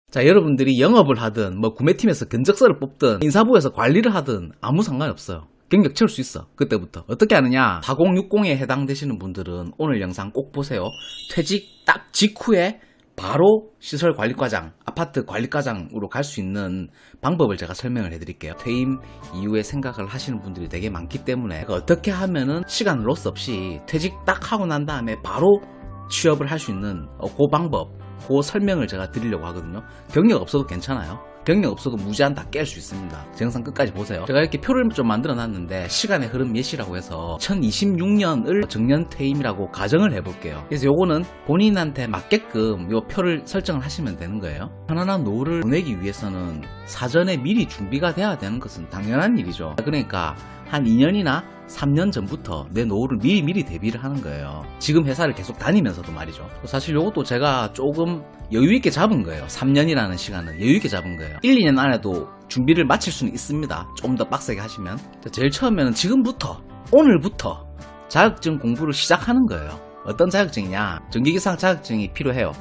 자, 여러분들이 영업을 하든 뭐 구매팀에서 견적서를 뽑든 인사부에서 관리를 하든 아무 상관이 없어요. 경력 채울 수 있어. 그때부터 어떻게 하느냐, 4060에 해당되시는 분들은 오늘 영상 꼭 보세요. 퇴직 딱 직후에 바로 시설관리과장, 아파트 관리과장으로 갈 수 있는 방법을 제가 설명을 해드릴게요. 퇴임 이후에 생각을 하시는 분들이 되게 많기 때문에 어떻게 하면은 시간 로스 없이 퇴직 딱 하고 난 다음에 바로 취업을 할 수 있는 그 방법, 그 설명을 제가 드리려고 하거든요. 경력 없어도 괜찮아요. 경력 없어도 무제한 다 깰 수 있습니다. 제 영상 끝까지 보세요. 제가 이렇게 표를 좀 만들어 놨는데 시간의 흐름 예시라고 해서 2026년을 정년 퇴임이라고 가정을 해볼게요. 그래서 요거는 본인한테 맞게끔 요 표를 설정을 하시면 되는 거예요. 편안한 노후를 보내기 위해서는 사전에 미리 준비가 돼야 되는 것은 당연한 일이죠. 그러니까 한 2년이나 3년 전부터 내 노후를 미리 대비를 하는 거예요. 지금 회사를 계속 다니면서도 말이죠. 사실 요것도 제가 조금 여유있게 잡은 거예요. 3년이라는 시간은 여유있게 잡은 거예요. 1, 2년 안에도 준비를 마칠 수는 있습니다. 좀 더 빡세게 하시면. 제일 처음에는 지금부터, 오늘부터 자격증 공부를 시작하는 거예요. 어떤 자격증이냐, 전기기사 자격증이 필요해요.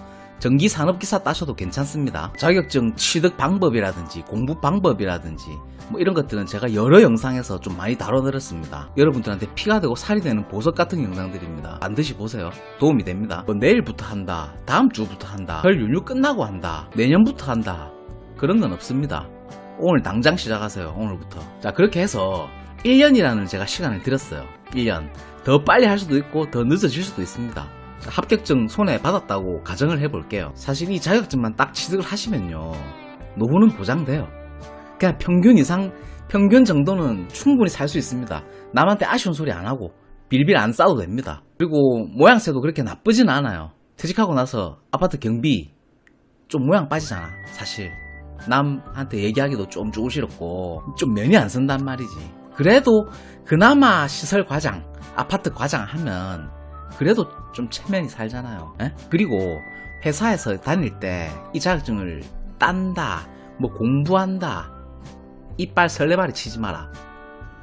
전기산업기사 따셔도 괜찮습니다. 자격증 취득 방법이라든지 공부 방법이라든지 뭐 이런 것들은 제가 여러 영상에서 좀 많이 다뤄드렸습니다. 여러분들한테 피가 되고 살이 되는 보석 같은 영상들입니다. 반드시 보세요. 도움이 됩니다. 뭐 내일부터 한다, 다음 주부터 한다, 설 연휴 끝나고 한다, 내년부터 한다, 그런 건 없습니다. 오늘 당장 시작하세요. 오늘부터. 자, 그렇게 해서 1년이라는 제가 시간을 드렸어요. 1년. 더 빨리 할 수도 있고 더 늦어질 수도 있습니다. 합격증 손에 받았다고 가정을 해볼게요. 사실 이 자격증만 딱 취득을 하시면요, 노후는 보장돼요. 그냥 평균 이상, 평균 정도는 충분히 살 수 있습니다. 남한테 아쉬운 소리 안 하고 빌빌 안 싸도 됩니다. 그리고 모양새도 그렇게 나쁘진 않아요. 퇴직하고 나서 아파트 경비 좀 모양 빠지잖아. 사실 남한테 얘기하기도 좀 쭈글시럽고 좀 면이 안 선단 말이지. 그래도 그나마 시설 과장, 아파트 과장 하면 그래도 좀 체면이 살잖아요. 에? 그리고 회사에서 다닐 때 이 자격증을 딴다, 뭐 공부한다, 이빨 설레발이 치지 마라.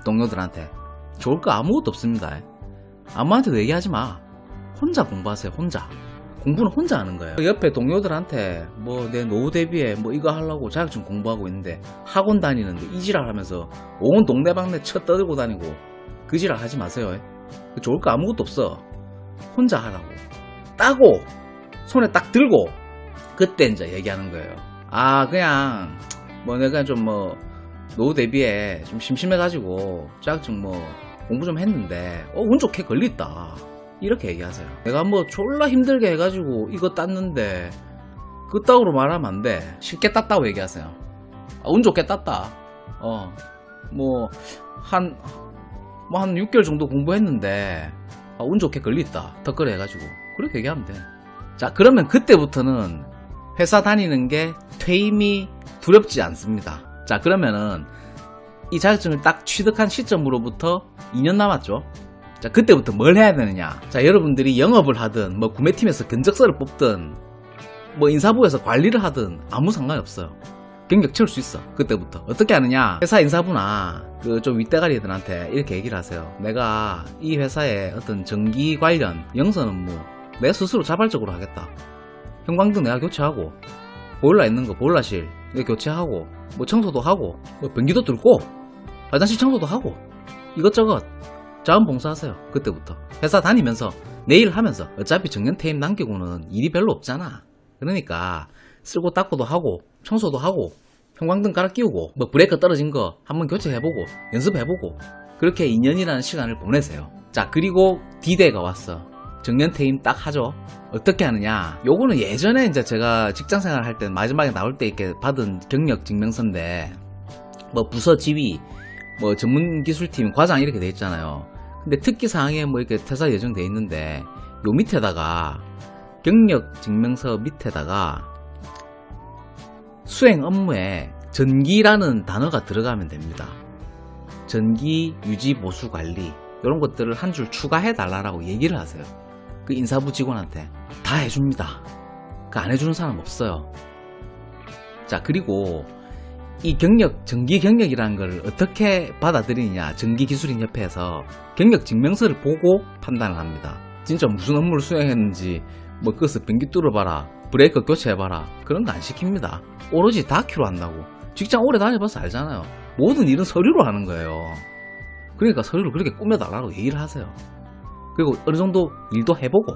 동료들한테 좋을 거 아무것도 없습니다. 아무한테도 얘기하지 마. 혼자 공부하세요. 혼자. 공부는 혼자 하는 거예요. 옆에 동료들한테 뭐 내 노후 대비에 뭐 이거 하려고 자격증 공부하고 있는데 학원 다니는데 이지랄 하면서 온 동네방네 쳐 떠들고 다니고 그 지랄 하지 마세요. 좋을 거 아무것도 없어. 혼자 하라고. 따고 손에 딱 들고 그때 이제 얘기하는 거예요. 아, 그냥 뭐 내가 좀 뭐 노후 대비에 좀 심심해가지고 자격증 뭐 공부 좀 했는데 운 좋게 걸렸다, 이렇게 얘기하세요. 내가 뭐 졸라 힘들게 해가지고 이거 땄는데 그따구로 말하면 안 돼. 쉽게 땄다고 얘기하세요. 운 좋게 땄다. 뭐 한 6개월 정도 공부했는데 운 좋게 걸렸다, 덧거리 해가지고. 그렇게 얘기하면 돼. 자, 그러면 그때부터는 회사 다니는 게 퇴임이 두렵지 않습니다. 자, 그러면은 이 자격증을 딱 취득한 시점으로부터 2년 남았죠. 자, 그때부터 뭘 해야 되느냐. 자, 여러분들이 영업을 하든 뭐 구매팀에서 견적서를 뽑든 뭐 인사부에서 관리를 하든 아무 상관이 없어요. 경력 채울 수 있어. 그때부터 어떻게 하느냐, 회사 인사부나 그 좀 윗대가리 애들한테 이렇게 얘기를 하세요. 내가 이 회사에 어떤 전기 관련 영선 업무 내가 스스로 자발적으로 하겠다. 형광등 내가 교체하고, 보일러 있는 거 보일러실 내가 교체하고, 뭐 청소도 하고, 뭐 변기도 뚫고, 화장실 청소도 하고, 이것저것 자원봉사하세요. 그때부터 회사 다니면서 내일 하면서 어차피 정년 퇴임 남기고는 일이 별로 없잖아. 그러니까 쓸고 닦고도 하고 청소도 하고 형광등 갈아 끼우고 뭐 브레이크 떨어진 거 한번 교체해보고 연습해보고, 그렇게 2년이라는 시간을 보내세요. 자, 그리고 D-Day가 왔어. 정년 퇴임 딱 하죠. 어떻게 하느냐, 요거는 예전에 이제 제가 직장생활 할 때 마지막에 나올 때 이렇게 받은 경력 증명서인데 뭐 부서 지휘, 뭐 전문기술팀 과장 이렇게 돼 있잖아요. 근데 특기사항에 뭐 이렇게 퇴사 예정돼 있는데 요 밑에다가 경력 증명서 밑에다가 수행 업무에 전기라는 단어가 들어가면 됩니다. 전기 유지 보수 관리, 이런 것들을 한 줄 추가해 달라고 얘기를 하세요. 그 인사부 직원한테 다 해줍니다. 그 안 해주는 사람 없어요. 자, 그리고 이 경력, 전기 경력이라는 걸 어떻게 받아들이느냐, 전기기술인협회에서 경력 증명서를 보고 판단을 합니다. 진짜 무슨 업무를 수행했는지, 뭐 그것을 변기 뚫어봐라, 브레이크 교체해봐라. 그런 거 안 시킵니다. 오로지 다큐로 한다고. 직장 오래 다녀봐서 알잖아요. 모든 일은 서류로 하는 거예요. 그러니까 서류를 그렇게 꾸며달라고 얘기를 하세요. 그리고 어느 정도 일도 해보고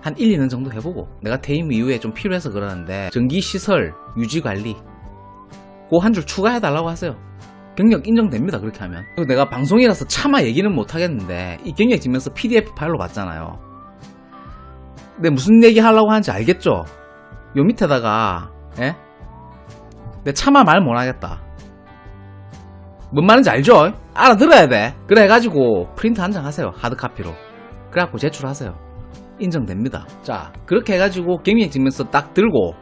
한 1, 2년 정도 해보고 내가 퇴임 이후에 좀 필요해서 그러는데 전기시설 유지관리 그 한 줄 추가해달라고 하세요. 경력 인정됩니다. 그렇게 하면. 그리고 내가 방송이라서 차마 얘기는 못하겠는데 이 경력 지면서 PDF 파일로 봤잖아요. 근데 무슨 얘기 하려고 하는지 알겠죠? 요 밑에다가 내 차마 말 못하겠다. 뭔 말인지 알죠? 알아들어야 돼. 그래 해가지고 프린트 한 장 하세요. 하드카피로. 그래갖고 제출하세요. 인정됩니다. 자, 그렇게 해가지고 경력증명서 딱 들고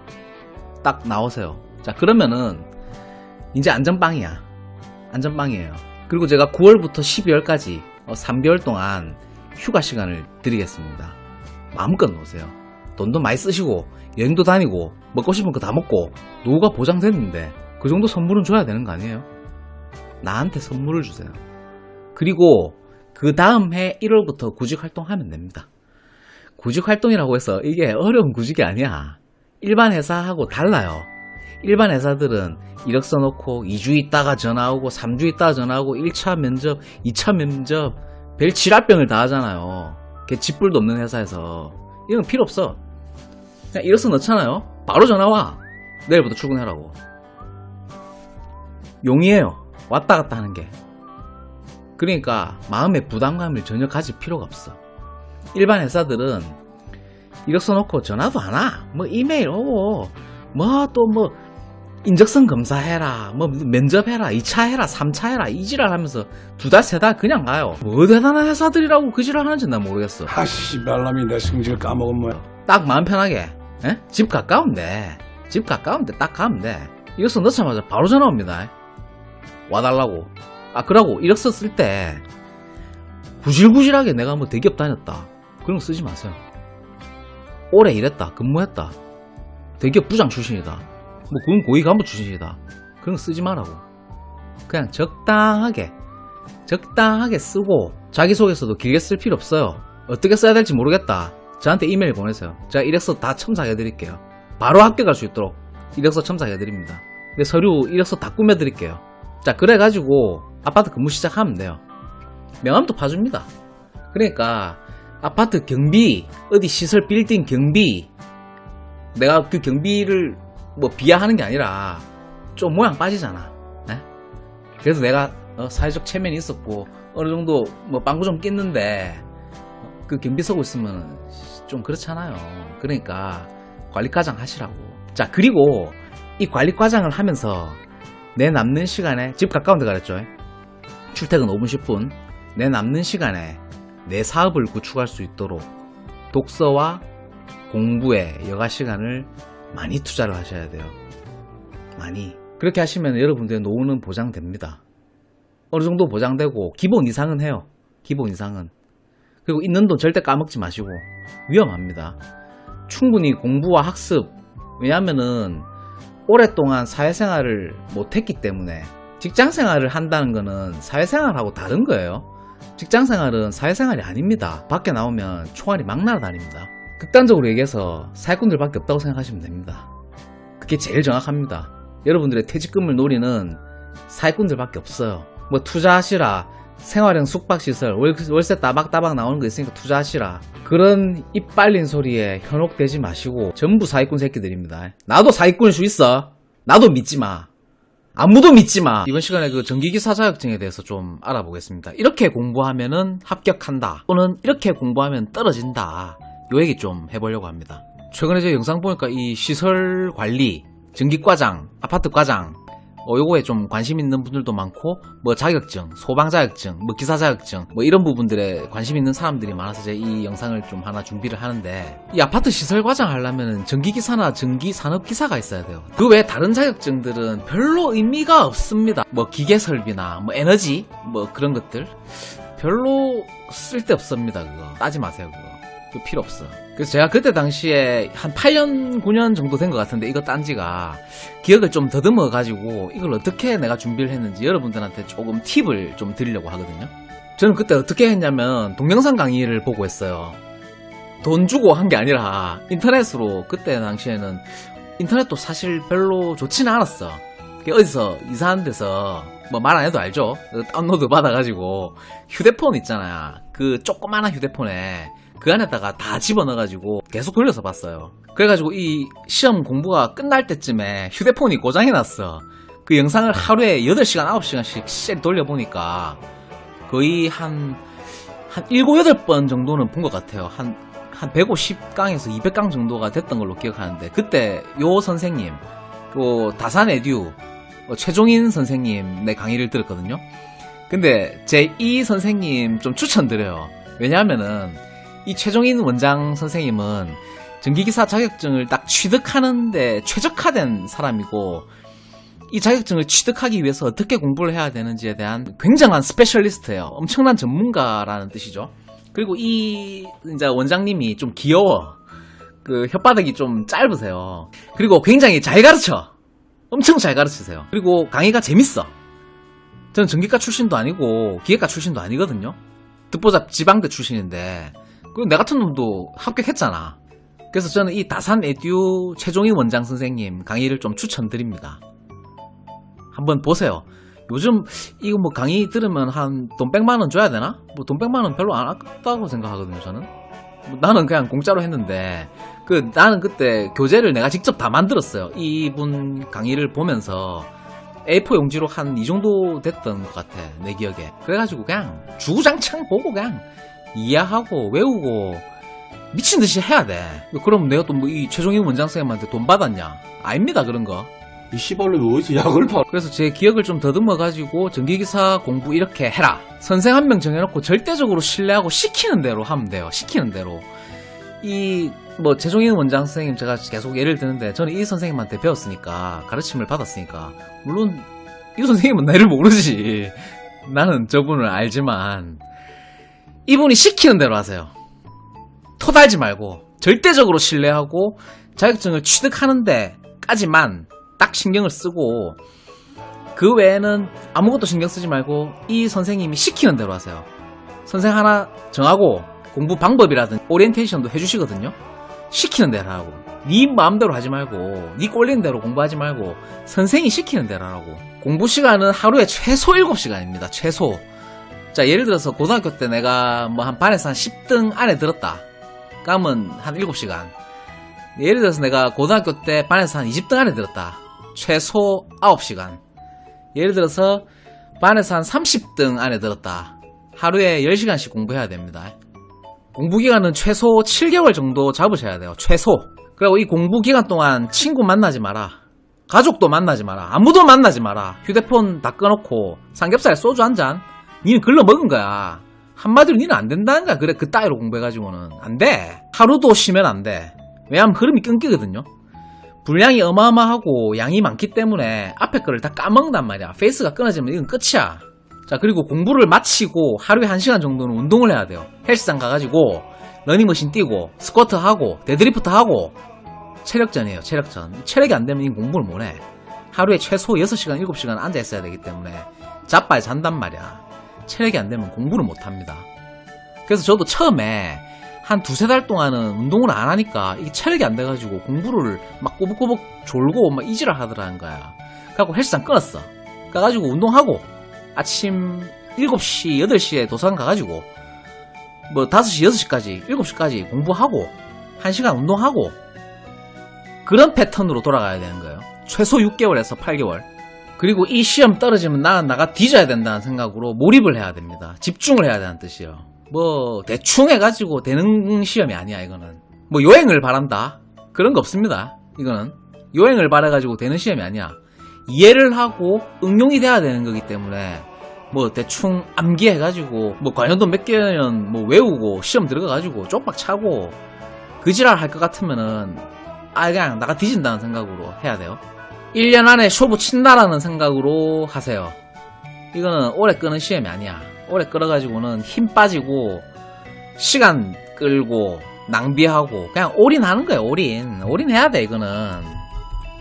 딱 나오세요. 자, 그러면은 이제 안전빵이야. 안전빵이에요. 그리고 제가 9월부터 12월까지 3개월 동안 휴가 시간을 드리겠습니다. 마음껏 노세요. 돈도 많이 쓰시고 여행도 다니고 먹고 싶은 거 다 먹고 노후가 보장됐는데 그 정도 선물은 줘야 되는 거 아니에요? 나한테 선물을 주세요. 그리고 그 다음 해 1월부터 구직 활동하면 됩니다. 구직 활동이라고 해서 이게 어려운 구직이 아니야. 일반 회사하고 달라요. 일반 회사들은 이력서 넣고 2주 있다가 전화 오고 3주 있다가 전화 오고 1차 면접, 2차 면접 별 지랄병을 다 하잖아요. 걔 짓불도 없는 회사에서. 이건 필요 없어. 그냥 이력서 넣잖아요. 바로 전화 와. 내일부터 출근하라고. 용이에요. 왔다 갔다 하는 게. 그러니까 마음의 부담감을 전혀 가질 필요가 없어. 일반 회사들은 이력서 넣고 전화도 안 와. 뭐 이메일 오고 뭐 또 뭐 인적성 검사해라. 뭐 면접해라. 2차 해라. 3차 해라. 이 지랄 하면서 2달 3달 그냥 가요. 뭐 대단한 회사들이라고 그 지랄 하는지 난 모르겠어. 아씨 말람이 내 승질 까먹은 뭐야. 딱 마음 편하게. 집 가까운데 딱 가면 돼. 이력서 넣자마자 바로 전화 옵니다. 와달라고. 그러고 이력서 쓸 때 구질구질하게 내가 뭐 대기업 다녔다 그런 거 쓰지 마세요. 오래 일했다, 근무했다, 대기업 부장 출신이다, 뭐 군 고위 간부 출신이다, 그런 거 쓰지 말라고. 그냥 적당하게 쓰고 자기소개서도 길게 쓸 필요 없어요. 어떻게 써야 될지 모르겠다, 저한테 이메일 보내세요. 제가 이력서 다 첨삭해 드릴게요. 바로 학교 갈 수 있도록 이력서 첨삭해 드립니다. 내 서류 이력서 다 꾸며 드릴게요. 자, 그래가지고 아파트 근무 시작하면 돼요. 명함도 파줍니다. 그러니까 아파트 경비, 어디 시설 빌딩 경비, 내가 그 경비를 뭐 비하하는 게 아니라 좀 모양 빠지잖아. 그래서 내가 사회적 체면이 있었고 어느 정도 뭐 빵구 좀 꼈는데 그 경비 서고 있으면 좀 그렇잖아요. 그러니까 관리과장 하시라고. 자, 그리고 이 관리과장을 하면서 내 남는 시간에, 집 가까운 데 가랬죠. 출퇴근 5분 10분. 내 남는 시간에 내 사업을 구축할 수 있도록 독서와 공부에 여가 시간을 많이 투자를 하셔야 돼요. 많이. 그렇게 하시면 여러분들의 노후는 보장됩니다. 어느 정도 보장되고 기본 이상은 해요. 기본 이상은. 그리고 있는 돈 절대 까먹지 마시고. 위험합니다. 충분히 공부와 학습, 왜냐면은 오랫동안 사회생활을 못했기 때문에. 직장생활을 한다는 거는 사회생활하고 다른 거예요. 직장생활은 사회생활이 아닙니다. 밖에 나오면 총알이 막 날아다닙니다. 극단적으로 얘기해서 사기꾼들밖에 없다고 생각하시면 됩니다. 그게 제일 정확합니다. 여러분들의 퇴직금을 노리는 사기꾼들밖에 없어요. 뭐 투자하시라, 생활형 숙박시설, 월세 따박따박 나오는 거 있으니까 투자하시라, 그런 입 빨린 소리에 현혹되지 마시고 전부 사기꾼 새끼들입니다. 나도 사기꾼일 수 있어. 나도 믿지 마. 아무도 믿지 마. 이번 시간에 그 전기기사 자격증에 대해서 좀 알아보겠습니다. 이렇게 공부하면은 합격한다, 또는 이렇게 공부하면 떨어진다, 요 얘기 좀 해보려고 합니다. 최근에 제 영상 보니까 이 시설 관리, 전기과장, 아파트 과장, 요거에 좀 관심 있는 분들도 많고, 뭐 자격증, 소방 자격증, 뭐 기사 자격증, 뭐 이런 부분들에 관심 있는 사람들이 많아서 제가 이 영상을 좀 하나 준비를 하는데, 이 아파트 시설 과장 하려면은 전기기사나 전기산업기사가 있어야 돼요. 그 외에 다른 자격증들은 별로 의미가 없습니다. 뭐 기계설비나 뭐 에너지, 뭐 그런 것들 별로 쓸데없습니다. 그거 따지 마세요. 그거 필요 없어. 그래서 제가 그때 당시에 한 8년 9년 정도 된 것 같은데, 이거 딴 지가 기억을 좀 더듬어 가지고 이걸 어떻게 내가 준비를 했는지 여러분들한테 조금 팁을 좀 드리려고 하거든요. 저는 그때 어떻게 했냐면 동영상 강의를 보고 했어요. 돈 주고 한 게 아니라 인터넷으로, 그때 당시에는 인터넷도 사실 별로 좋지는 않았어. 어디서 이상한 데서 뭐 말 안 해도 알죠? 다운로드 받아가지고 휴대폰 있잖아요. 그 조그마한 휴대폰에 그 안에다가 다 집어넣어가지고 계속 돌려서 봤어요. 그래가지고 이 시험 공부가 끝날 때쯤에 휴대폰이 고장이 났어. 그 영상을 하루에 8시간, 9시간씩 씩 돌려보니까 거의 한 7, 8번 정도는 본 것 같아요. 한 150강에서 200강 정도가 됐던 걸로 기억하는데, 그때 요 선생님, 그 다산 에듀 최종인 선생님 내 강의를 들었거든요. 근데 제 이 선생님 좀 추천드려요. 왜냐하면은 이 최종인 원장 선생님은 전기기사 자격증을 딱 취득하는데 최적화된 사람이고, 이 자격증을 취득하기 위해서 어떻게 공부를 해야 되는지에 대한 굉장한 스페셜리스트예요. 엄청난 전문가라는 뜻이죠. 그리고 이 이제 원장님이 좀 귀여워. 그 혓바닥이 좀 짧으세요. 그리고 굉장히 잘 가르쳐. 엄청 잘 가르치세요. 그리고 강의가 재밌어. 저는 전기과 출신도 아니고 기계과 출신도 아니거든요. 듣보잡 지방대 출신인데, 그리고 내 같은 놈도 합격했잖아. 그래서 저는 이 다산 에듀 최종인 원장 선생님 강의를 좀 추천드립니다. 한번 보세요. 요즘 이거 뭐 강의 들으면 한 돈 100만원 줘야 되나? 뭐 돈 100만원 별로 안 아깝다고 생각하거든요, 저는. 뭐 나는 그냥 공짜로 했는데, 나는 그때 교재를 내가 직접 다 만들었어요. 이분 강의를 보면서 A4 용지로 한 이 정도 됐던 것 같아, 내 기억에. 그래가지고 그냥 주구장창 보고 그냥 이해하고 외우고 미친 듯이 해야 돼. 그럼 내가 또 뭐 이 최종인 원장 선생님한테 돈 받았냐? 아닙니다, 그런 거. 이 씨발로 어디서 약을 팔아? 그래서 제 기억을 좀 더듬어가지고 전기기사 공부 이렇게 해라. 선생 한 명 정해놓고 절대적으로 신뢰하고 시키는 대로 하면 돼요. 시키는 대로. 이 뭐 최종인 원장 선생님 제가 계속 예를 드는데, 저는 이 선생님한테 배웠으니까, 가르침을 받았으니까, 물론 이 선생님은 나를 모르지. 나는 저분을 알지만 이분이 시키는 대로 하세요. 토달지 말고 절대적으로 신뢰하고 자격증을 취득하는 데까지만 딱 신경을 쓰고, 그 외에는 아무것도 신경 쓰지 말고 이 선생님이 시키는 대로 하세요. 선생 하나 정하고 공부 방법이라든 오리엔테이션도 해주시거든요. 시키는 대로 하고, 네 마음대로 하지 말고, 네 꼴리는 대로 공부하지 말고 선생이 시키는 대로 하라고. 공부 시간은 하루에 최소 7시간입니다. 최소. 자, 예를 들어서 고등학교 때 내가 뭐 한 반에서 한 10등 안에 들었다. 그러면 한 7시간. 예를 들어서 내가 고등학교 때 반에서 한 20등 안에 들었다. 최소 9시간. 예를 들어서 반에서 한 30등 안에 들었다. 하루에 10시간씩 공부해야 됩니다. 공부기간은 최소 7개월 정도 잡으셔야 돼요. 최소. 그리고 이 공부기간 동안 친구 만나지 마라. 가족도 만나지 마라. 아무도 만나지 마라. 휴대폰 다 꺼놓고 삼겹살에 소주 한 잔. 니는 글러 먹은 거야. 한마디로 니는 안 된다는 거야. 그래, 그 따위로 공부해가지고는 안 돼. 하루도 쉬면 안 돼. 왜냐하면 흐름이 끊기거든요. 분량이 어마어마하고 양이 많기 때문에 앞에 거를 다 까먹는단 말이야. 페이스가 끊어지면 이건 끝이야. 자, 그리고 공부를 마치고 하루에 1시간 정도는 운동을 해야 돼요. 헬스장 가가지고 러닝머신 뛰고 스쿼트 하고 데드리프트 하고. 체력전이에요, 체력전. 체력이 안 되면 이 공부를 못 해. 하루에 최소 6시간, 7시간 앉아 있어야 되기 때문에 자빠에 잔단 말이야. 체력이 안 되면 공부를 못 합니다. 그래서 저도 처음에 한 2-3달 동안은 운동을 안 하니까 이게 체력이 안 돼가지고 공부를 막 꼬북꼬북 졸고 막 이지랄 하더라는 거야. 그래갖고 헬스장 끊었어. 가가지고 운동하고 아침 7시, 8시에 도서관 가가지고 뭐 5시, 6시까지, 7시까지 공부하고 1시간 운동하고 그런 패턴으로 돌아가야 되는 거예요. 최소 6개월에서 8개월. 그리고 이 시험 떨어지면 나가 뒤져야 된다는 생각으로 몰입을 해야 됩니다. 집중을 해야 되는 뜻이에요. 뭐 대충 해가지고 되는 시험이 아니야. 이거는 뭐 요행을 바란다 그런 거 없습니다. 이거는 요행을 바라가지고 되는 시험이 아니야. 이해를 하고 응용이 돼야 되는 거기 때문에 뭐 대충 암기해가지고 뭐 관련도 몇 개년 뭐 외우고 시험 들어가가지고 쪽박 차고 그 지랄 할 것 같으면은 그냥 나가 뒤진다는 생각으로 해야 돼요. 1년 안에 쇼부 친다라는 생각으로 하세요. 이거는 오래 끄는 시험이 아니야. 오래 끌어가지고는 힘 빠지고 시간 끌고 낭비하고 그냥 올인하는 거예요. 올인해야 돼. 이거는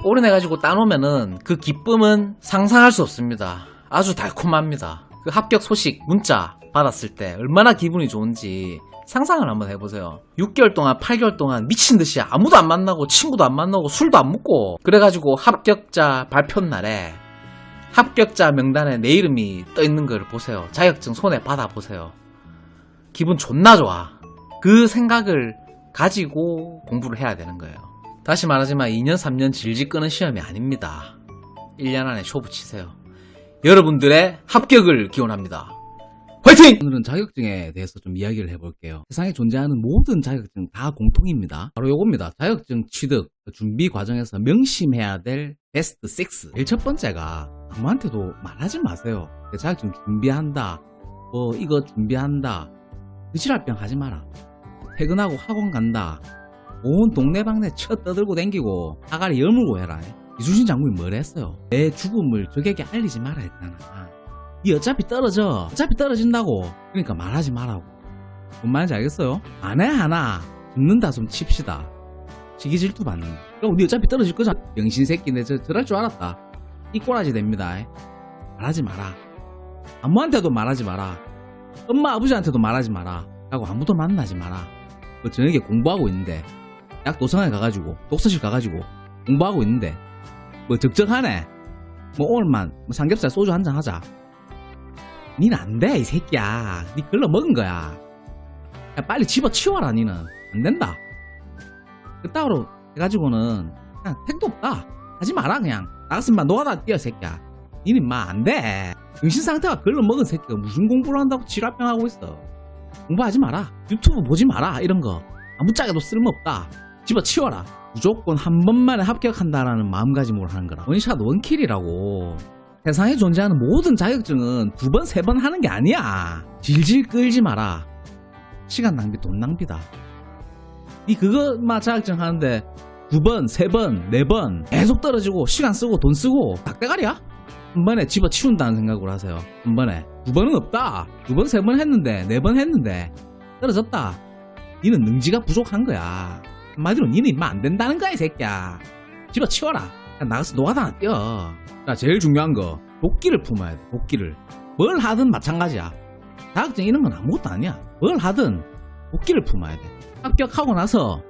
올인해가지고 따놓으면은 그 기쁨은 상상할 수 없습니다. 아주 달콤합니다. 그 합격 소식 문자 받았을 때 얼마나 기분이 좋은지 상상을 한번 해보세요. 6개월 동안 8개월 동안 미친듯이 아무도 안 만나고 친구도 안 만나고 술도 안 먹고 그래가지고 합격자 발표 날에 합격자 명단에 내 이름이 떠있는 걸 보세요. 자격증 손에 받아보세요. 기분 존나 좋아. 그 생각을 가지고 공부를 해야 되는 거예요. 다시 말하지만 2년 3년 질질 끄는 시험이 아닙니다. 1년 안에 쇼부 치세요. 여러분들의 합격을 기원합니다. 화이팅! 오늘은 자격증에 대해서 좀 이야기를 해볼게요. 세상에 존재하는 모든 자격증 다 공통입니다. 바로 요겁니다. 자격증 취득, 준비 과정에서 명심해야 될 베스트 6. 제일 첫 번째가 아무한테도 말하지 마세요. 자격증 준비한다, 이거 준비한다, 그지랄병 하지 마라. 퇴근하고 학원 간다, 온 동네방네 쳐 떠들고 댕기고 아가리 여물고 해라. 이순신 장군이 뭐라 했어요? 내 죽음을 적에게 알리지 마라 했잖아. 니 어차피 떨어져. 어차피 떨어진다고. 그러니까 말하지 말라고. 뭔 말인지 알겠어요? 안 해 하나 죽는다 좀 칩시다. 시기 질투 받는. 그럼 니 어차피 떨어질 거잖아. 병신 새끼 내 저럴 줄 알았다. 이 꼬라지 됩니다. 말하지 마라. 아무한테도 말하지 마라. 엄마 아버지한테도 말하지 마라. 라고 아무도 만나지 마라. 저녁에 공부하고 있는데 약 도서관에 가가지고 독서실 가가지고 공부하고 있는데 적적하네. 오늘만 삼겹살 소주 한잔 하자. 니는 안 돼, 이 새끼야. 니 글러 먹은 거야. 야, 빨리 집어치워라, 니는. 안 된다. 그따위로 해가지고는 그냥 택도 없다. 하지 마라, 그냥. 나갔으면 노가다 뛰어, 새끼야. 니는 안 돼. 정신 상태가 글러 먹은 새끼가 무슨 공부를 한다고 지랄병 하고 있어. 공부하지 마라. 유튜브 보지 마라, 이런 거. 아무짝에도 쓸모없다. 집어치워라. 무조건 한 번만에 합격한다라는 마음가짐으로 하는 거라. 원샷 원킬이라고. 세상에 존재하는 모든 자격증은 2번, 3번 하는 게 아니야. 질질 끌지 마라. 시간 낭비, 돈 낭비다. 니 그거만 자격증 하는데 2번, 3번, 4번 계속 떨어지고 시간 쓰고 돈 쓰고 닭대가리야? 한 번에 집어치운다는 생각으로 하세요. 한 번에. 2번은 없다. 2번, 3번 했는데 4번 했는데 떨어졌다. 니는 능지가 부족한 거야. 한마디로 니는 임마 안 된다는 거야, 이 새끼야. 집어치워라. 그냥 나가서 노가다 뛰어. 자, 제일 중요한 거 도끼를 품어야 돼. 도끼를. 뭘 하든 마찬가지야. 자격증 이런 건 아무것도 아니야. 뭘 하든 도끼를 품어야 돼. 합격하고 나서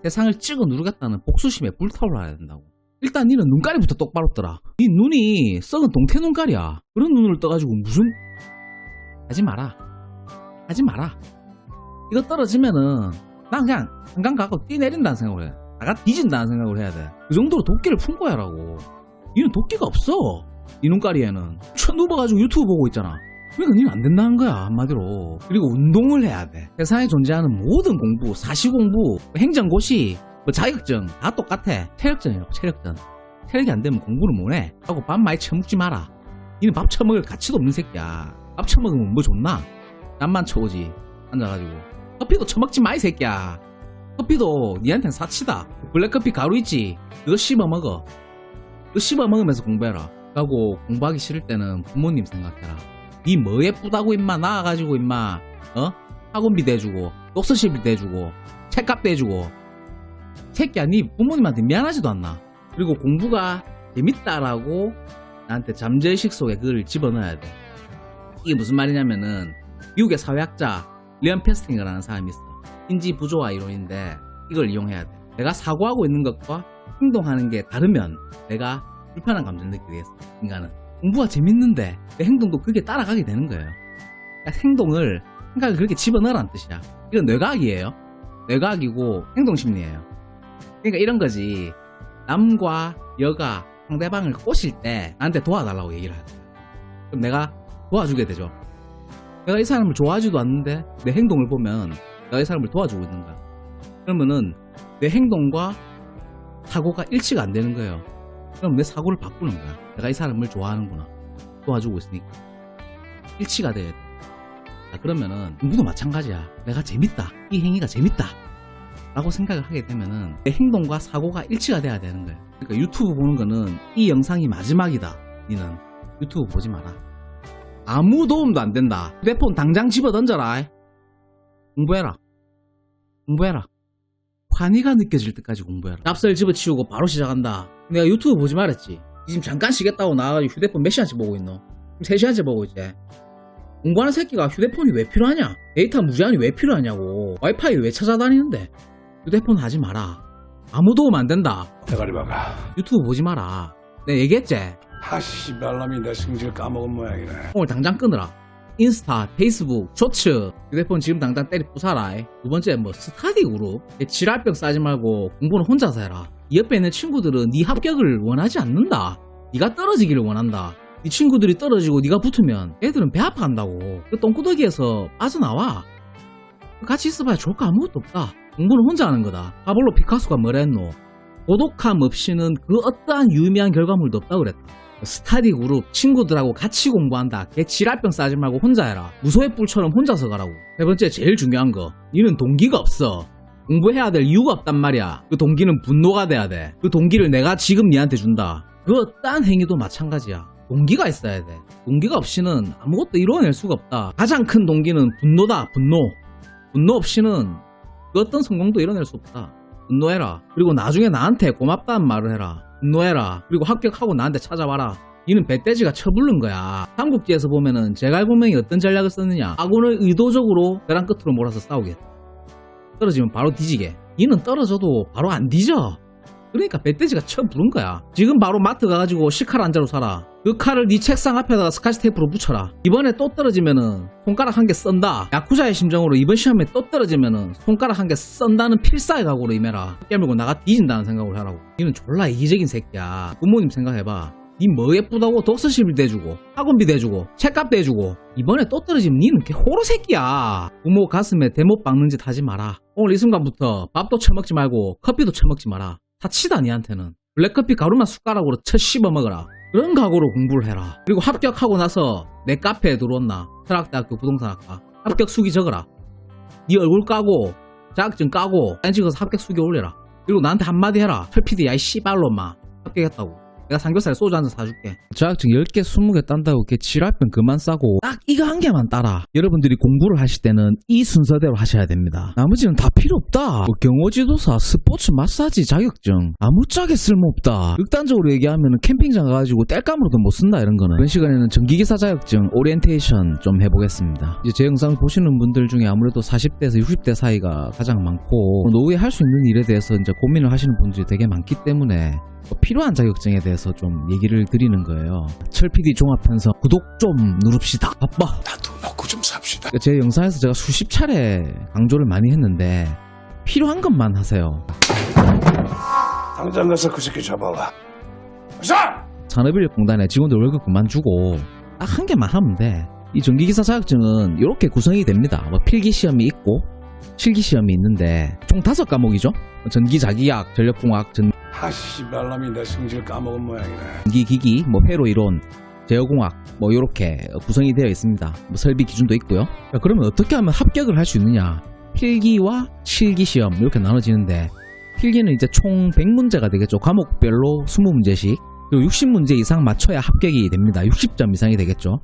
세상을 찍어 누르겠다는 복수심에 불타올라야 된다고. 일단 니는 눈가리부터 똑바로 떠라. 니 눈이 썩은 동태 눈가리야. 그런 눈을 떠가지고 무슨 하지 마라. 하지 마라. 이거 떨어지면은 난 그냥 한강 가고 뛰내린다는 생각을 해. 나가 뒤진다는 생각을 해야 돼. 그 정도로 도끼를 품고 하라고. 니는 도끼가 없어. 니 눈가리에는 쳐 누워가지고 유튜브 보고 있잖아. 그러니까 니는 안 된다는 거야, 한마디로. 그리고 운동을 해야 돼. 세상에 존재하는 모든 공부, 사시공부, 행정고시, 자격증 다 똑같아. 체력전이라고. 체력전. 체력이 안 되면 공부를 못해 하고 밥 많이 처먹지 마라. 니는 밥 처먹을 가치도 없는 새끼야. 밥 처먹으면 뭐 좋나? 땀만 쳐오지. 앉아가지고. 커피도 처먹지 마, 이 새끼야. 커피도 니한텐 사치다. 블랙커피 가루 있지? 그거 씹어먹어. 그거 씹어먹으면서 공부해라. 하고 공부하기 싫을 때는 부모님 생각해라. 니 뭐 예쁘다고 임마 나와가지고 임마 학원비 대주고 독서실비 대주고 책값 대주고. 새끼야, 니 부모님한테 미안하지도 않나. 그리고 공부가 재밌다라고 나한테 잠재의식 속에 그걸 집어넣어야 돼. 이게 무슨 말이냐면은 미국의 사회학자 리언 페스팅이라는 사람이 있어. 인지 부조화 이론인데 이걸 이용해야 돼. 내가 사고하고 있는 것과 행동하는 게 다르면 내가 불편한 감정을 느끼게 됐어. 인간은 공부가 재밌는데 내 행동도 그게 따라가게 되는 거예요. 그러니까 생각을 그렇게 집어넣으라는 뜻이야. 이건 뇌과학이에요. 뇌과학이고 행동심리예요. 그러니까 이런 거지. 남과 여가 상대방을 꼬실 때 나한테 도와달라고 얘기를 할 거야. 그럼 내가 도와주게 되죠. 내가 이 사람을 좋아하지도 않는데 내 행동을 보면 내가 이 사람을 도와주고 있는 거야. 그러면은 내 행동과 사고가 일치가 안 되는 거예요. 그럼 내 사고를 바꾸는 거야. 내가 이 사람을 좋아하는구나. 도와주고 있으니까. 일치가 돼야 돼. 자, 그러면은 공부도 마찬가지야. 내가 재밌다. 이 행위가 재밌다. 라고 생각을 하게 되면은 내 행동과 사고가 일치가 돼야 되는 거예요. 그러니까 유튜브 보는 거는 이 영상이 마지막이다. 니는 유튜브 보지 마라. 아무 도움도 안 된다. 휴대폰 당장 집어 던져라. 공부해라. 공부해라. 환희가 느껴질 때까지 공부해라. 납설 집어치우고 바로 시작한다. 내가 유튜브 보지 말았지. 지금 잠깐 쉬겠다고 나와가지고 휴대폰 몇 시간째 보고 있노? 3시간째 보고 있지. 공부하는 새끼가 휴대폰이 왜 필요하냐? 데이터 무제한이 왜 필요하냐고. 와이파이 왜 찾아다니는데? 휴대폰 하지 마라. 아무 도움 안 된다. 대가리 박아. 유튜브 보지 마라. 내가 얘기했지? 하씨 발람이 내 승질 까먹은 모양이네. 오늘 당장 끊으라. 인스타, 페이스북, 쇼츠, 휴대폰 지금 당장 때리 부사라. 두 번째 뭐 스타디 그룹. 지랄병 싸지 말고 공부는 혼자서 해라. 이 옆에 있는 친구들은 네 합격을 원하지 않는다. 네가 떨어지기를 원한다. 네 친구들이 떨어지고 네가 붙으면 애들은 배 아파한다고. 그 똥구더기에서 빠져나와. 같이 있어봐야 좋을 거 아무것도 없다. 공부는 혼자 하는 거다. 파블로 피카소가 뭐라 했노? 고독함 없이는 그 어떠한 유의미한 결과물도 없다 그랬다. 스타디 그룹 친구들하고 같이 공부한다. 걔 지랄병 싸지 말고 혼자 해라. 무소의 뿔처럼 혼자서 가라고. 세 번째 제일 중요한 거. 니는 동기가 없어. 공부해야 될 이유가 없단 말이야. 그 동기는 분노가 돼야 돼. 그 동기를 내가 지금 니한테 준다. 그 어떠한 행위도 마찬가지야. 동기가 있어야 돼. 동기가 없이는 아무것도 이뤄낼 수가 없다. 가장 큰 동기는 분노다. 분노 없이는 그 어떤 성공도 이뤄낼 수 없다. 분노해라. 그리고 나중에 나한테 고맙다는 말을 해라. 분노해라. 그리고 합격하고 나한테 찾아와라. 니는 배돼지가 처불른 거야. 삼국지에서 보면은 제갈공명이 어떤 전략을 썼느냐. 아군을 의도적으로 벼랑 끝으로 몰아서 싸우겠다. 떨어지면 바로 뒤지게. 니는 떨어져도 바로 안 뒤져. 그러니까 배돼지가 처부른 거야. 지금 바로 마트 가가지고 시칼 한자로 사라. 그 칼을 네 책상 앞에다가 스카치 테이프로 붙여라. 이번에 또 떨어지면은 손가락 한 개 썬다. 야쿠자의 심정으로 이번 시험에 또 떨어지면은 손가락 한 개 썬다는 필사의 각오로 임해라. 깨물고 나가 뒤진다는 생각을 하라고. 니는 졸라 이기적인 새끼야. 부모님 생각해봐. 니 뭐 예쁘다고 독서실비 대주고 학원비 대주고 책값 대주고 이번에 또 떨어지면 니는 걔 호로 새끼야. 부모 가슴에 대못 박는 짓 하지 마라. 오늘 이 순간부터 밥도 처먹지 말고 커피도 처먹지 마라. 사치다 니한테는. 블랙커피 가루만 숟가락으로 쳐 씹어 먹어라. 그런 각오로 공부를 해라. 그리고 합격하고 나서 내 카페에 들어온나 철학대학교 부동산학과 합격 수기 적어라. 네 얼굴 까고 자격증 까고 사진 찍어서 합격 수기 올려라. 그리고 나한테 한마디 해라. 철피디 야이 씨발로 마 합격했다고. 내가 삼겹살에 소주 한 잔 사줄게. 자격증 10개 20개 딴다고 걔 지랄병 그만 싸고 딱 이거 한 개만 따라. 여러분들이 공부를 하실 때는 이 순서대로 하셔야 됩니다. 나머지는 다 필요 없다. 뭐 경호지도사, 스포츠 마사지 자격증 아무짝에 쓸모없다. 극단적으로 얘기하면 캠핑장 가가지고 땔감으로도 못 쓴다 이런 거는. 이번 시간에는 전기기사 자격증 오리엔테이션 좀 해보겠습니다. 이제 제 영상 보시는 분들 중에 아무래도 40대에서 60대 사이가 가장 많고 노후에 할 수 있는 일에 대해서 이제 고민을 하시는 분들이 되게 많기 때문에 필요한 자격증에 대해서 좀 얘기를 드리는 거예요. 철PD 종합편성 구독 좀 누릅시다. 바빠. 나도 먹고 좀 삽시다. 제 영상에서 제가 수십 차례 강조를 많이 했는데 필요한 것만 하세요. 당장 가서 그 새끼 잡아와. 자! 산업인력공단에 직원들 월급 그만 주고 딱 한 개만 하면 돼. 이 전기기사 자격증은 이렇게 구성이 됩니다. 뭐 필기시험이 있고 실기시험이 있는데 총 5과목이죠. 전기자기약, 전력공학, 하씨 발람이 내 승질 까먹은 모양이네. 전기기기, 뭐 회로이론, 제어공학 뭐 이렇게 구성이 되어 있습니다. 뭐 설비 기준도 있고요. 자, 그러면 어떻게 하면 합격을 할 수 있느냐. 필기와 실기시험 이렇게 나눠지는데 필기는 이제 총 100문제가 되겠죠. 과목별로 20문제씩. 그리고 60문제 이상 맞춰야 합격이 됩니다. 60점 이상이 되겠죠.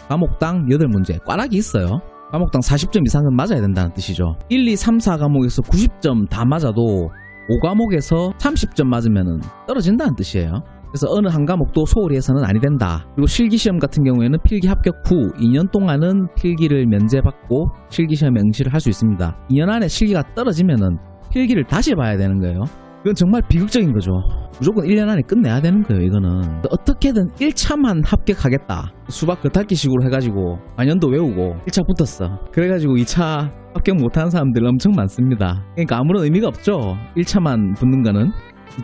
과목당 8문제. 꽈락이 있어요. 과목당 40점 이상은 맞아야 된다는 뜻이죠. 1, 2, 3, 4과목에서 90점 다 맞아도 5과목에서 30점 맞으면 떨어진다는 뜻이에요. 그래서 어느 한 과목도 소홀히 해서는 아니 된다. 그리고 실기시험 같은 경우에는 필기 합격 후 2년 동안은 필기를 면제받고 실기시험에 응시를 할 수 있습니다. 2년 안에 실기가 떨어지면은 필기를 다시 봐야 되는 거예요. 이건 정말 비극적인 거죠. 무조건 1년 안에 끝내야 되는 거예요. 이거는 어떻게든 1차만 합격하겠다. 수박 겉핥기식으로 해가지고 반년도 외우고 1차 붙었어. 그래가지고 2차 합격 못하는 사람들 엄청 많습니다. 그러니까 아무런 의미가 없죠. 1차만 붙는 거는.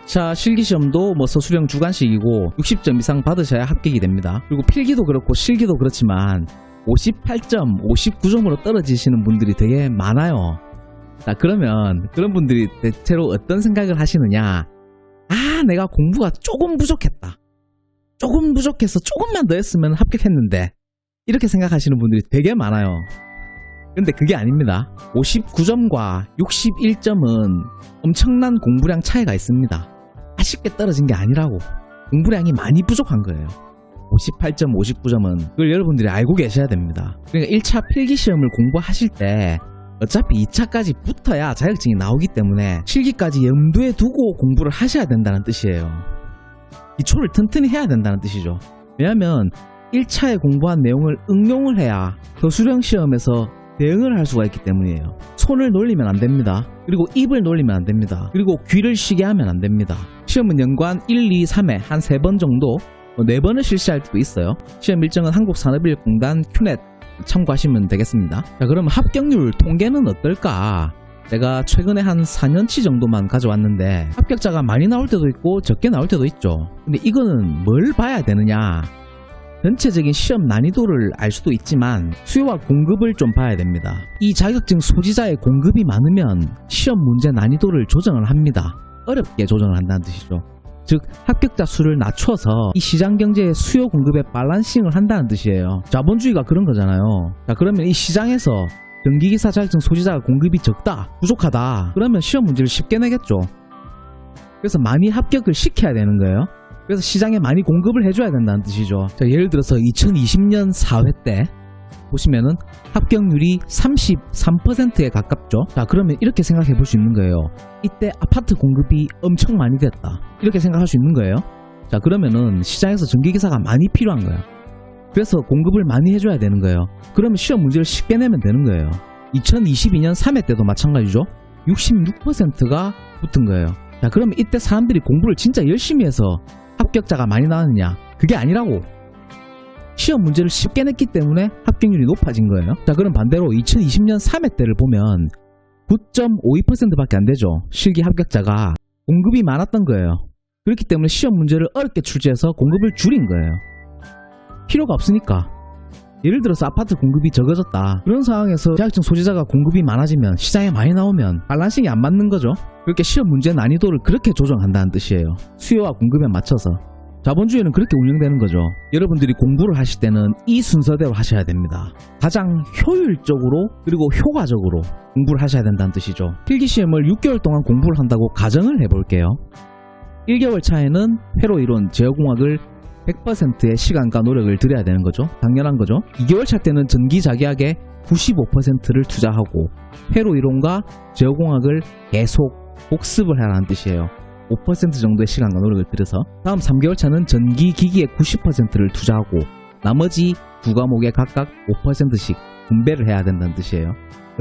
2차 실기시험도 뭐 서술형 주관식이고 60점 이상 받으셔야 합격이 됩니다. 그리고 필기도 그렇고 실기도 그렇지만 58점, 59점으로 떨어지시는 분들이 되게 많아요. 자, 그러면 그런 분들이 대체로 어떤 생각을 하시느냐. 아, 내가 공부가 조금 부족했다. 조금 부족해서 조금만 더 했으면 합격했는데. 이렇게 생각하시는 분들이 되게 많아요. 근데 그게 아닙니다. 59점과 61점은 엄청난 공부량 차이가 있습니다. 아쉽게 떨어진 게 아니라고. 공부량이 많이 부족한 거예요. 58점, 59점은 그걸 여러분들이 알고 계셔야 됩니다. 그러니까 1차 필기시험을 공부하실 때 어차피 2차까지 붙어야 자격증이 나오기 때문에 실기까지 염두에 두고 공부를 하셔야 된다는 뜻이에요. 기초를 튼튼히 해야 된다는 뜻이죠. 왜냐하면 1차에 공부한 내용을 응용을 해야 교수령 시험에서 대응을 할 수가 있기 때문이에요. 손을 놀리면 안 됩니다. 그리고 입을 놀리면 안 됩니다. 그리고 귀를 쉬게 하면 안 됩니다. 시험은 연관 1, 2, 3회 한 3번 정도 4번을 실시할 때도 있어요. 시험 일정은 한국산업인력공단 큐넷 참고하시면 되겠습니다. 자, 그럼 합격률 통계는 어떨까? 제가 최근에 한 4년치 정도만 가져왔는데 합격자가 많이 나올 때도 있고 적게 나올 때도 있죠. 근데 이거는 뭘 봐야 되느냐? 전체적인 시험 난이도를 알 수도 있지만 수요와 공급을 좀 봐야 됩니다. 이 자격증 소지자의 공급이 많으면 시험 문제 난이도를 조정을 합니다. 어렵게 조정을 한다는 뜻이죠. 즉 합격자 수를 낮춰서 이 시장 경제의 수요 공급에 밸런싱을 한다는 뜻이에요. 자본주의가 그런 거잖아요. 자, 그러면 이 시장에서 전기기사 자격증 소지자가 공급이 적다, 부족하다, 그러면 시험 문제를 쉽게 내겠죠. 그래서 많이 합격을 시켜야 되는 거예요. 그래서 시장에 많이 공급을 해줘야 된다는 뜻이죠. 자, 예를 들어서 2020년 4회 때 보시면은 합격률이 33%에 가깝죠. 자, 그러면 이렇게 생각해 볼 수 있는 거예요. 이때 아파트 공급이 엄청 많이 됐다, 이렇게 생각할 수 있는 거예요. 자, 그러면은 시장에서 전기기사가 많이 필요한 거야. 그래서 공급을 많이 해줘야 되는 거예요. 그러면 시험 문제를 쉽게 내면 되는 거예요. 2022년 3회 때도 마찬가지죠. 66%가 붙은 거예요. 자, 그러면 이때 사람들이 공부를 진짜 열심히 해서 합격자가 많이 나왔느냐? 그게 아니라고. 시험 문제를 쉽게 냈기 때문에 합격률이 높아진 거예요. 자, 그럼 반대로 2020년 3회 때를 보면 9.52%밖에 안 되죠. 실기 합격자가 공급이 많았던 거예요. 그렇기 때문에 시험 문제를 어렵게 출제해서 공급을 줄인 거예요. 필요가 없으니까. 예를 들어서 아파트 공급이 적어졌다, 그런 상황에서 자격증 소지자가 공급이 많아지면 시장에 많이 나오면 밸런싱이 안 맞는 거죠. 그렇게 시험 문제 난이도를 그렇게 조정한다는 뜻이에요. 수요와 공급에 맞춰서. 자본주의는 그렇게 운영되는 거죠. 여러분들이 공부를 하실 때는 이 순서대로 하셔야 됩니다. 가장 효율적으로 그리고 효과적으로 공부를 하셔야 된다는 뜻이죠. 필기시험을 6개월 동안 공부를 한다고 가정을 해볼게요. 1개월 차에는 회로 이론, 제어공학을 100%의 시간과 노력을 들여야 되는 거죠. 당연한 거죠. 2개월 차 때는 전기자기학에 95%를 투자하고 회로 이론과 제어공학을 계속 복습을 하라는 뜻이에요. 5% 정도의 시간과 노력을 들여서. 다음 3개월 차는 전기기기에 90%를 투자하고 나머지 두 과목에 각각 5%씩 분배를 해야 된다는 뜻이에요.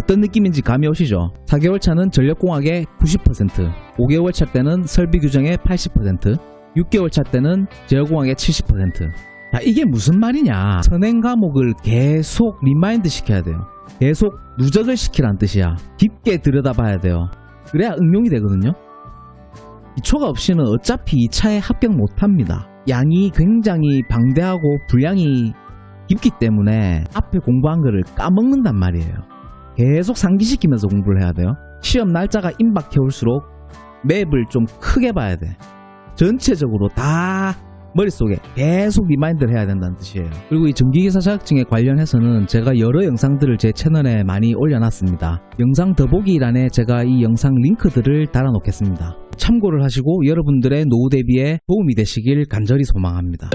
어떤 느낌인지 감이 오시죠? 4개월 차는 전력공학에 90%, 5개월 차 때는 설비규정에 80%, 6개월 차 때는 제어공학의 70%. 자, 이게 무슨 말이냐? 선행 과목을 계속 리마인드 시켜야 돼요. 계속 누적을 시키라는 뜻이야. 깊게 들여다봐야 돼요. 그래야 응용이 되거든요. 기초가 없이는 어차피 2차에 합격 못합니다. 양이 굉장히 방대하고 분량이 깊기 때문에 앞에 공부한 거를 까먹는단 말이에요. 계속 상기시키면서 공부를 해야 돼요. 시험 날짜가 임박해 올수록 맵을 좀 크게 봐야 돼. 전체적으로 다 머릿속에 계속 리마인드를 해야 된다는 뜻이에요. 그리고 이 전기기사 자격증에 관련해서는 제가 여러 영상들을 제 채널에 많이 올려놨습니다. 영상 더보기란에 제가 이 영상 링크들을 달아놓겠습니다. 참고를 하시고 여러분들의 노후 대비에 도움이 되시길 간절히 소망합니다.